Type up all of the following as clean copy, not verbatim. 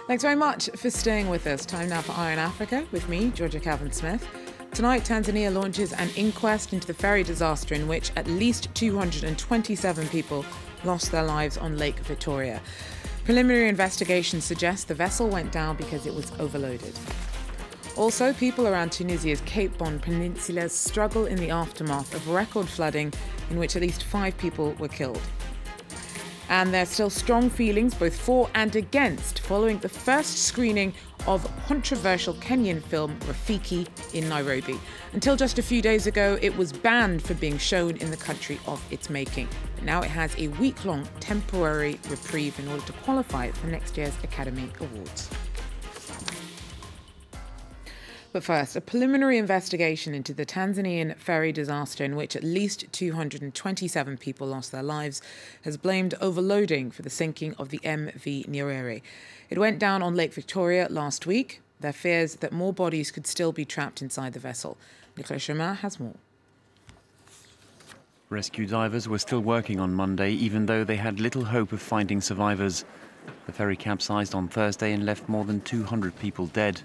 Thanks very much for staying with us. Time now for Eye on Africa with me, Georgia Calvin-Smith. Tonight, Tanzania launches an inquest into the ferry disaster in which at least 227 people lost their lives on Lake Victoria. Preliminary investigations suggest the vessel went down because it was overloaded. Also, people around Tunisia's Cape Bon Peninsula struggle in the aftermath of record flooding in which at least 5 people were killed. And there's still strong feelings both for and against following the first screening of controversial Kenyan film Rafiki in Nairobi. Until just a few days ago, it was banned for being shown in the country of its making. But now it has a week-long temporary reprieve in order to qualify for next year's Academy Awards. But first, a preliminary investigation into the Tanzanian ferry disaster in which at least 227 people lost their lives has blamed overloading for the sinking of the MV Nyerere. It went down on Lake Victoria last week. There are fears that more bodies could still be trapped inside the vessel. Nicolas Chemin has more. Rescue divers were still working on Monday, even though they had little hope of finding survivors. The ferry capsized on Thursday and left more than 200 people dead.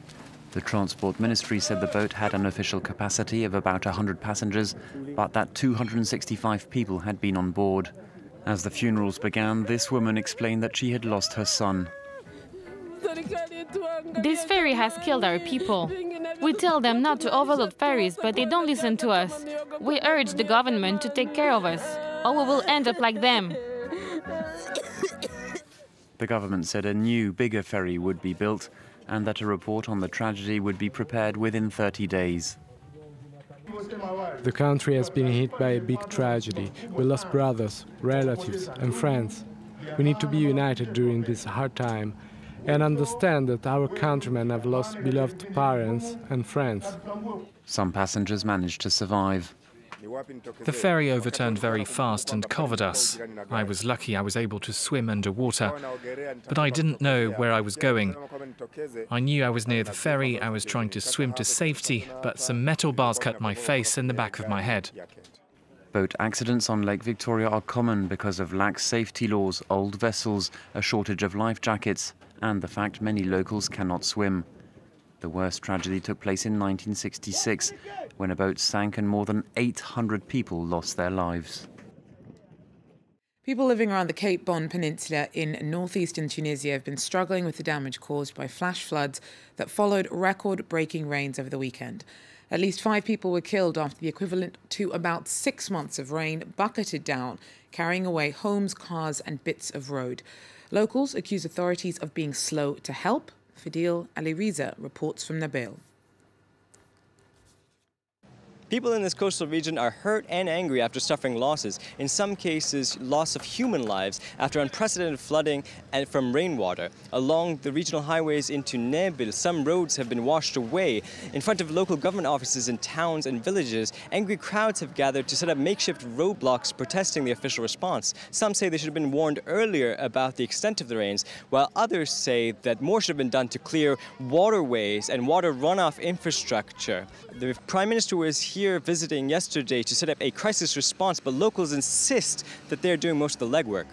The Transport Ministry said the boat had an official capacity of about 100 passengers, but that 265 people had been on board. As the funerals began, this woman explained that she had lost her son. This ferry has killed our people. We tell them not to overload ferries, but they don't listen to us. We urge the government to take care of us, or we will end up like them. The government said a new, bigger ferry would be built, and that a report on the tragedy would be prepared within 30 days. The country has been hit by a big tragedy. We lost brothers, relatives and friends. We need to be united during this hard time and understand that our countrymen have lost beloved parents and friends. Some passengers managed to survive. The ferry overturned very fast and covered us. I was lucky I was able to swim underwater, but I didn't know where I was going. I knew I was near the ferry, I was trying to swim to safety, but some metal bars cut my face and the back of my head. Boat accidents on Lake Victoria are common because of lax safety laws, old vessels, a shortage of life jackets, and the fact many locals cannot swim. The worst tragedy took place in 1966, when a boat sank and more than 800 people lost their lives. People living around the Cape Bon Peninsula in northeastern Tunisia have been struggling with the damage caused by flash floods that followed record-breaking rains over the weekend. At least 5 people were killed after the equivalent to about 6 months of rain bucketed down, carrying away homes, cars and bits of road. Locals accuse authorities of being slow to help. Fidel Aliriza reports from Nabil. People in this coastal region are hurt and angry after suffering losses, in some cases loss of human lives after unprecedented flooding and from rainwater. Along the regional highways into Nabil, some roads have been washed away. In front of local government offices in towns and villages, angry crowds have gathered to set up makeshift roadblocks protesting the official response. Some say they should have been warned earlier about the extent of the rains, while others say that more should have been done to clear waterways and water runoff infrastructure. The Prime Minister was here visiting yesterday to set up a crisis response, but locals insist that they're doing most of the legwork.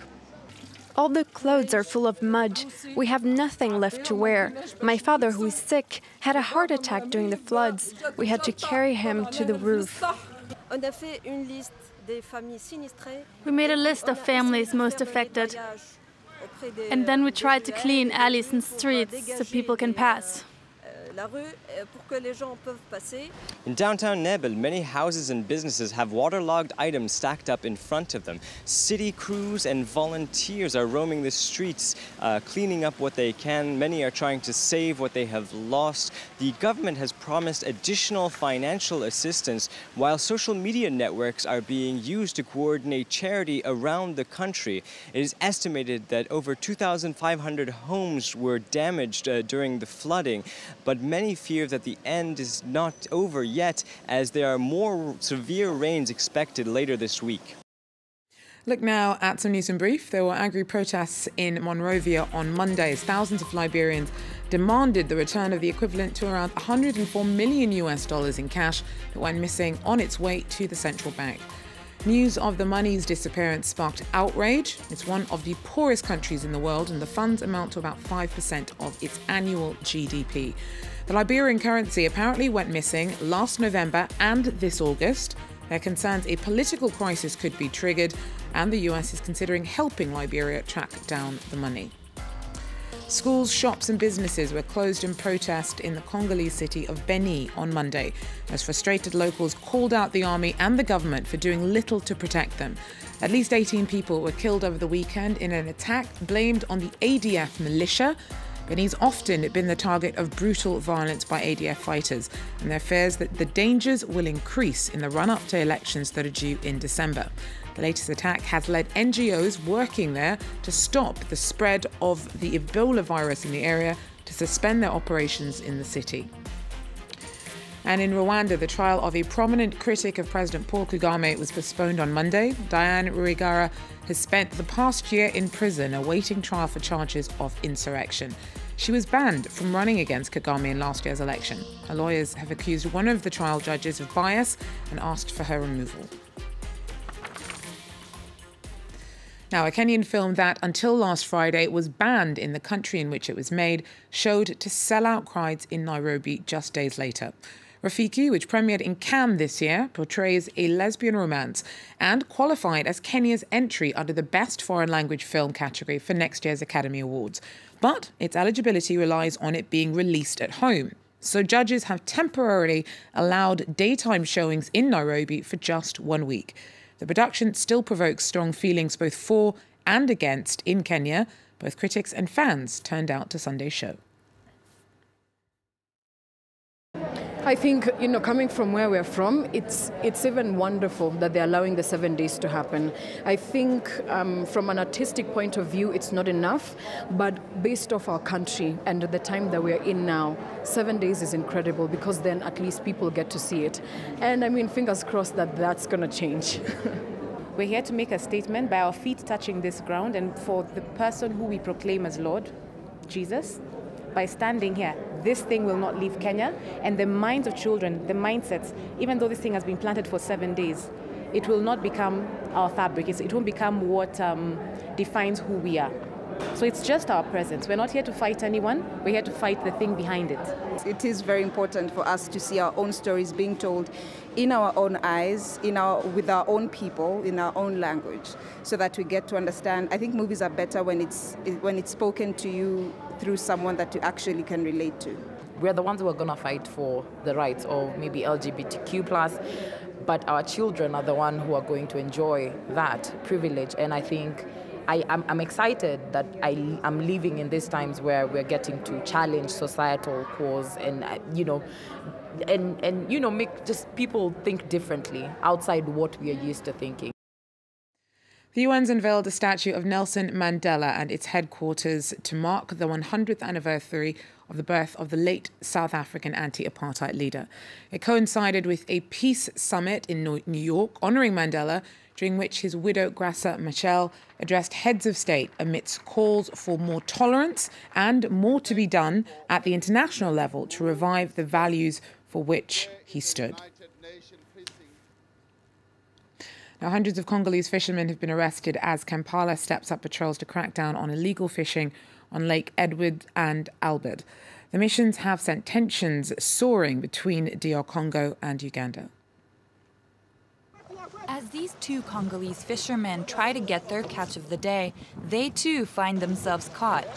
All the clothes are full of mud. We have nothing left to wear. My father, who is sick, had a heart attack during the floods. We had to carry him to the roof. We made a list of families most affected, and then we tried to clean alleys and streets so people can pass. In downtown Nabil, many houses and businesses have waterlogged items stacked up in front of them. City crews and volunteers are roaming the streets, cleaning up what they can. Many are trying to save what they have lost. The government has promised additional financial assistance, while social media networks are being used to coordinate charity around the country. It is estimated that over 2,500 homes were damaged during the flooding, but many fear that the end is not over yet, as there are more severe rains expected later this week. Look now at some news and brief. There were angry protests in Monrovia on Monday as thousands of Liberians demanded the return of the equivalent to around $104 million in cash that went missing on its way to the central bank. News of the money's disappearance sparked outrage. It's one of the poorest countries in the world, and the funds amount to about 5% of its annual GDP. The Liberian currency apparently went missing last November and this August. There are concerns a political crisis could be triggered, and the US is considering helping Liberia track down the money. Schools, shops and businesses were closed in protest in the Congolese city of Beni on Monday, as frustrated locals called out the army and the government for doing little to protect them. At least 18 people were killed over the weekend in an attack blamed on the ADF militia. Beni's often been the target of brutal violence by ADF fighters, and there are fears that the dangers will increase in the run-up to elections that are due in December. The latest attack has led NGOs working there to stop the spread of the Ebola virus in the area to suspend their operations in the city. And in Rwanda, the trial of a prominent critic of President Paul Kagame was postponed on Monday. Diane Rwigara has spent the past year in prison awaiting trial for charges of insurrection. She was banned from running against Kagame in last year's election. Her lawyers have accused one of the trial judges of bias and asked for her removal. Now, a Kenyan film that, until last Friday, was banned in the country in which it was made, showed to sell-out crowds in Nairobi just days later. Rafiki, which premiered in Cannes this year, portrays a lesbian romance and qualified as Kenya's entry under the Best Foreign Language Film category for next year's Academy Awards. But its eligibility relies on it being released at home. So judges have temporarily allowed daytime showings in Nairobi for just 1 week. The production still provokes strong feelings both for and against in Kenya. Both critics and fans turned out to Sunday's show. I think, coming from where we're from, it's even wonderful that they're allowing the 7 days to happen. I think from an artistic point of view, it's not enough, but based off our country and the time that we're in now, 7 days is incredible because then at least people get to see it. And I mean, fingers crossed that that's going to change. We're here to make a statement by our feet touching this ground and for the person who we proclaim as Lord, Jesus. By standing here, this thing will not leave Kenya, and the minds of children, the mindsets, even though this thing has been planted for 7 days, it will not become our fabric. It won't become what defines who we are. So it's just our presence. We're not here to fight anyone. We're here to fight the thing behind it. It is very important for us to see our own stories being told in our own eyes, with our own people, in our own language, so that we get to understand. I think movies are better when it's spoken to you through someone that you actually can relate to. We're the ones who are going to fight for the rights of maybe LGBTQ+, but our children are the ones who are going to enjoy that privilege. And I think I'm excited that I'm living in these times where we're getting to challenge societal cause and make just people think differently outside what we are used to thinking. The UN's unveiled a statue of Nelson Mandela and its headquarters to mark the 100th anniversary of the birth of the late South African anti-apartheid leader. It coincided with a peace summit in New York honouring Mandela, during which his widow Graça Machel addressed heads of state amidst calls for more tolerance and more to be done at the international level to revive the values for which he stood. Now, hundreds of Congolese fishermen have been arrested as Kampala steps up patrols to crack down on illegal fishing on Lake Edward and Albert. The missions have sent tensions soaring between DR Congo and Uganda. As these two Congolese fishermen try to get their catch of the day, they too find themselves caught.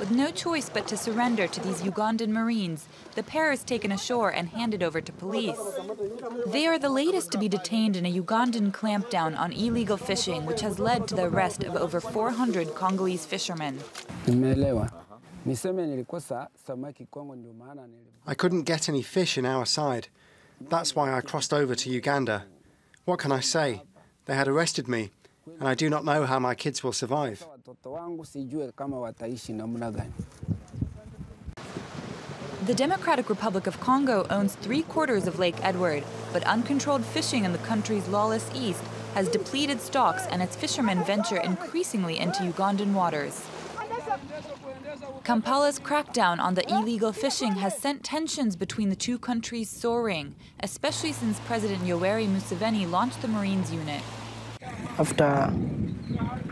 With no choice but to surrender to these Ugandan Marines, the pair is taken ashore and handed over to police. They are the latest to be detained in a Ugandan clampdown on illegal fishing, which has led to the arrest of over 400 Congolese fishermen. I couldn't get any fish in our side. That's why I crossed over to Uganda. What can I say? They had arrested me, and I do not know how my kids will survive. The Democratic Republic of Congo owns 3/4 of Lake Edward, but uncontrolled fishing in the country's lawless east has depleted stocks, and its fishermen venture increasingly into Ugandan waters. Kampala's crackdown on the illegal fishing has sent tensions between the two countries soaring, especially since President Yoweri Museveni launched the Marines unit. after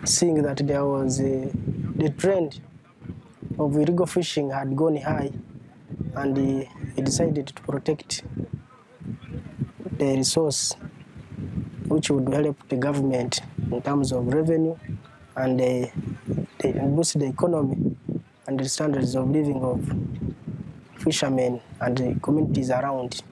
seeing that there was the trend of illegal fishing had gone high, and he decided to protect the resource which would help the government in terms of revenue and boost the economy and the standards of living of fishermen and the communities around.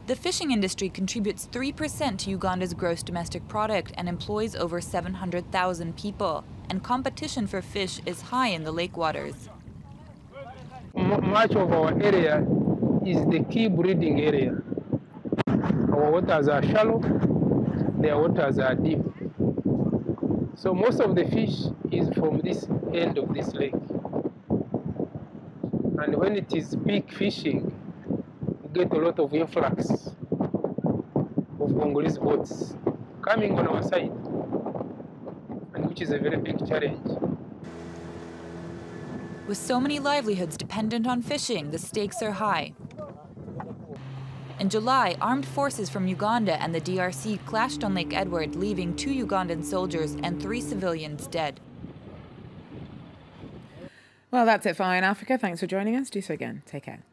The fishing industry contributes 3% to Uganda's gross domestic product and employs over 700,000 people. And competition for fish is high in the lake waters. Much of our area is the key breeding area. Our waters are shallow, their waters are deep. So most of the fish is from this end of this lake. And when it is peak fishing, we get a lot of influx of Congolese boats coming on our side, and which is a very big challenge. With so many livelihoods dependent on fishing, the stakes are high. In July, armed forces from Uganda and the DRC clashed on Lake Edward, leaving 2 Ugandan soldiers and 3 civilians dead. Well, that's it for Eye in Africa. Thanks for joining us. Do so again. Take care.